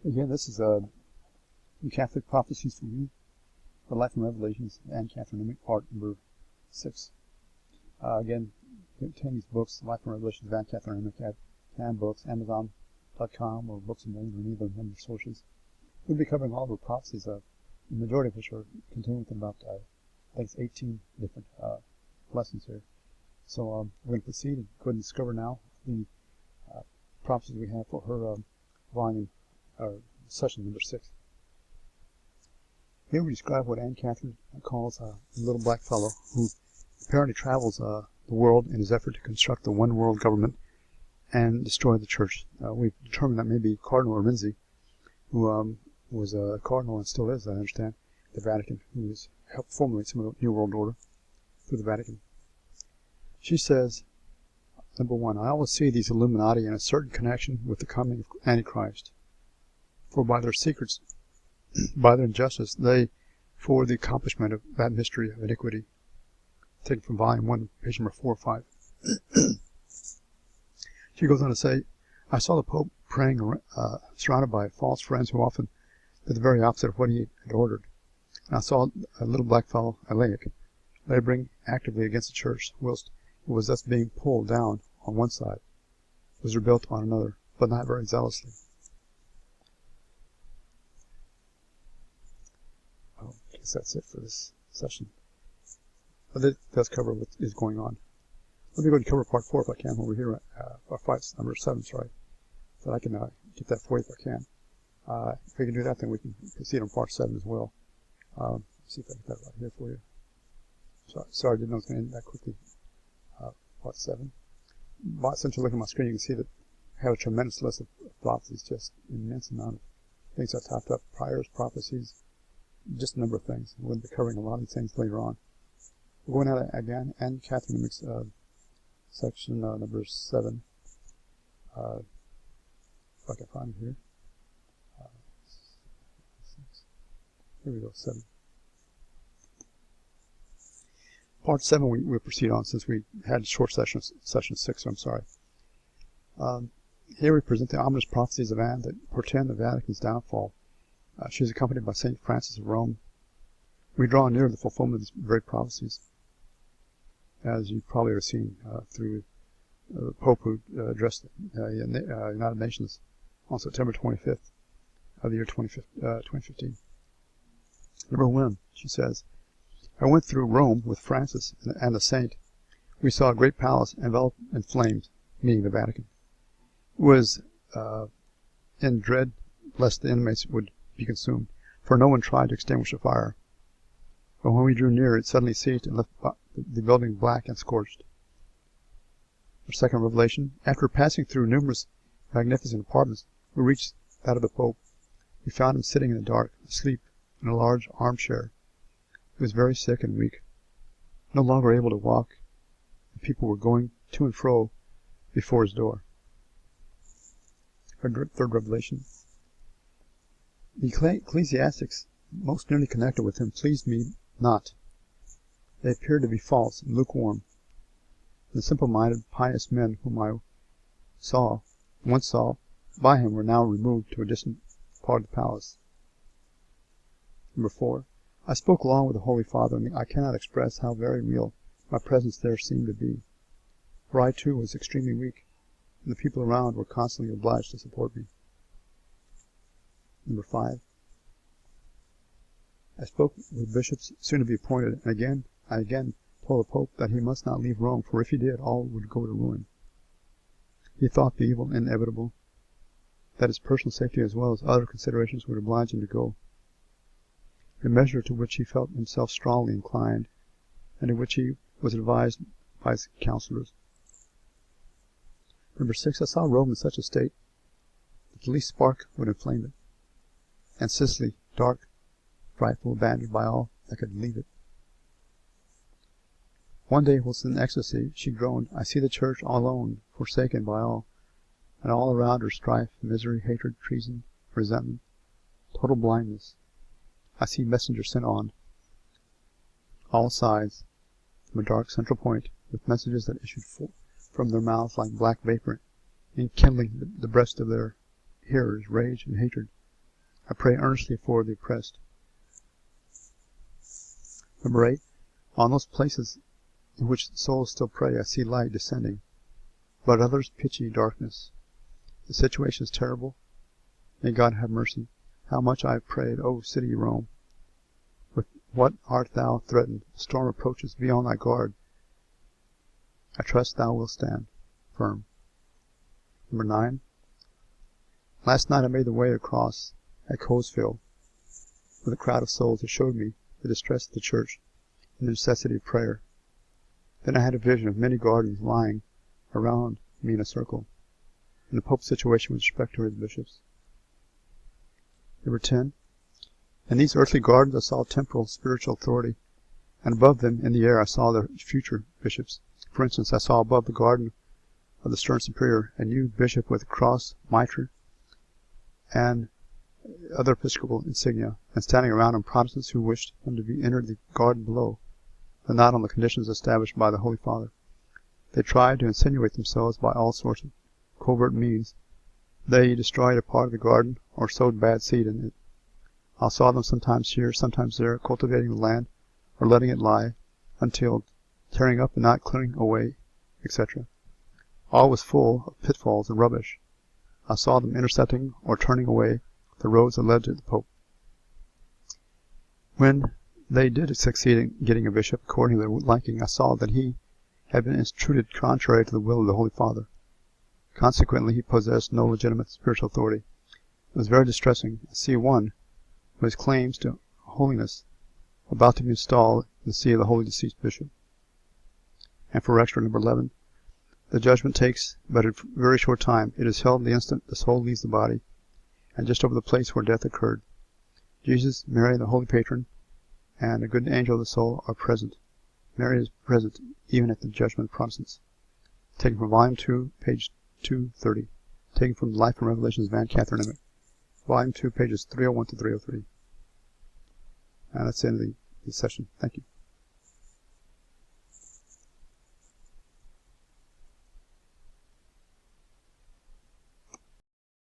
Again, this is the Catholic Prophecies for You, The Life and Revelations, Anne Catherine Emmerich, part number 6. Again, you can obtain these books, Life and Revelations of Anne Catherine Emmerich, at Can Books, Amazon.com, or Books and Millions, or any other number of sources. We'll be covering all of the prophecies, the majority of which are contained within about, I think it's 18 different lessons here. So we're going to proceed and go ahead and discover now the prophecies we have for her volume, or session number 6. Here we describe what Anne Catherine calls a little black fellow who apparently travels the world in his effort to construct the one world government and destroy the church. We've determined that maybe Cardinal Arinze, who was a cardinal and still is, I understand, the Vatican, who has helped formulate some of the New World Order through the Vatican. She says, number 1, I always see these Illuminati in a certain connection with the coming of Antichrist. For by their secrets, by their injustice, they forward the accomplishment of that mystery of iniquity. Taken from volume 1, page number 4 or 5. She goes on to say, I saw the Pope praying surrounded by false friends who often did the very opposite of what he had ordered. And I saw a little black fellow, a laic, laboring actively against the church, whilst it was thus being pulled down on one side, was rebuilt on another, but not very zealously. I guess that's it for this session. But it does cover what is going on. Let me go ahead and cover part 4 if I can over here, or number 7, sorry, so that I can get that for you if I can. If we can do that, then we can proceed on part 7 as well. See if I can get that right here for you. Sorry, I didn't know it was going to end that quickly. Part 7. Since you look at my screen, you can see that I have a tremendous list of prophecies, just an immense amount of things I typed up, priors, prophecies, just a number of things. We'll be covering a lot of these things later on. We're going out again, Anne Catherine Emmerich's section number 7. If I can find it here. Here we go, 7. Part 7 we'll proceed on since we had a short session 6, so I'm sorry. Here we present the ominous prophecies of Anne that portend the Vatican's downfall. She is accompanied by St. Francis of Rome. We draw near the fulfillment of these very prophecies, as you probably have seen through the Pope who addressed the United Nations on September 25th of the year 2015. Number 1, she says, I went through Rome with Francis and the saint. We saw a great palace enveloped in flames, meaning the Vatican. It was in dread lest the inmates would be consumed, for no one tried to extinguish the fire. But when we drew near, it suddenly ceased and left the building black and scorched. Our second revelation, after passing through numerous magnificent apartments, we reached that of the Pope. We found him sitting in the dark, asleep in a large armchair. He was very sick and weak, no longer able to walk, and people were going to and fro before his door. Our third revelation. The ecclesiastics most nearly connected with him pleased me not. They appeared to be false and lukewarm. The simple-minded, pious men whom I once saw by him were now removed to a distant part of the palace. Number 4. I spoke long with the Holy Father, and I cannot express how very real my presence there seemed to be, for I too was extremely weak, and the people around were constantly obliged to support me. Number 5. I spoke with bishops soon to be appointed, and I again told the Pope that he must not leave Rome, for if he did, all would go to ruin. He thought the evil inevitable, that his personal safety as well as other considerations would oblige him to go. A measure to which he felt himself strongly inclined, and in which he was advised by his counselors. Number 6. I saw Rome in such a state that the least spark would inflame it, and Sicily dark, frightful, abandoned by all that could leave it. One day, whilst in ecstasy, she groaned, I see the church all alone, forsaken by all, and all around her strife, misery, hatred, treason, resentment, total blindness. I see messengers sent on all sides from a dark central point, with messages that issued from their mouths like black vapor, enkindling the breast of their hearers rage and hatred, I pray earnestly for the oppressed. Number 8. On those places in which the souls still pray, I see light descending, but others pitchy darkness. The situation is terrible. May God have mercy. How much I have prayed, O city Rome. With what art thou threatened? The storm approaches. Be on thy guard. I trust thou wilt stand firm. Number 9. Last night I made the way across at Coesfield with a crowd of souls that showed me the distress of the church and the necessity of prayer. Then I had a vision of many gardens lying around me in a circle, and the Pope's situation with respect to his bishops. Number 10. In these earthly gardens I saw temporal spiritual authority, and above them in the air I saw their future bishops. For instance, I saw above the garden of the stern superior a new bishop with a cross, mitre, and other episcopal insignia, and standing around him Protestants who wished him to be entered the garden below, but not on the conditions established by the Holy Father. They tried to insinuate themselves by all sorts of covert means. They destroyed a part of the garden or sowed bad seed in it. I saw them sometimes here, sometimes there, cultivating the land or letting it lie, untilled, tearing up and not clearing away, etc. All was full of pitfalls and rubbish. I saw them intercepting or turning away the roads that led to the Pope. When they did succeed in getting a bishop according to their liking, I saw that he had been instituted contrary to the will of the Holy Father. Consequently, he possessed no legitimate spiritual authority. It was very distressing to see one who has claims to holiness about to be installed in the see of the holy deceased bishop. And for extra, number 11, the judgment takes but a very short time. It is held the instant the soul leaves the body, and just over the place where death occurred. Jesus, Mary, the Holy Patron, and a good angel of the soul are present. Mary is present even at the judgment of Protestants. Taken from Volume 2, page 230. Taken from the Life and Revelations of Anne Catherine Emmerich. Volume 2, pages 301 to 303. And that's the end of the session. Thank you.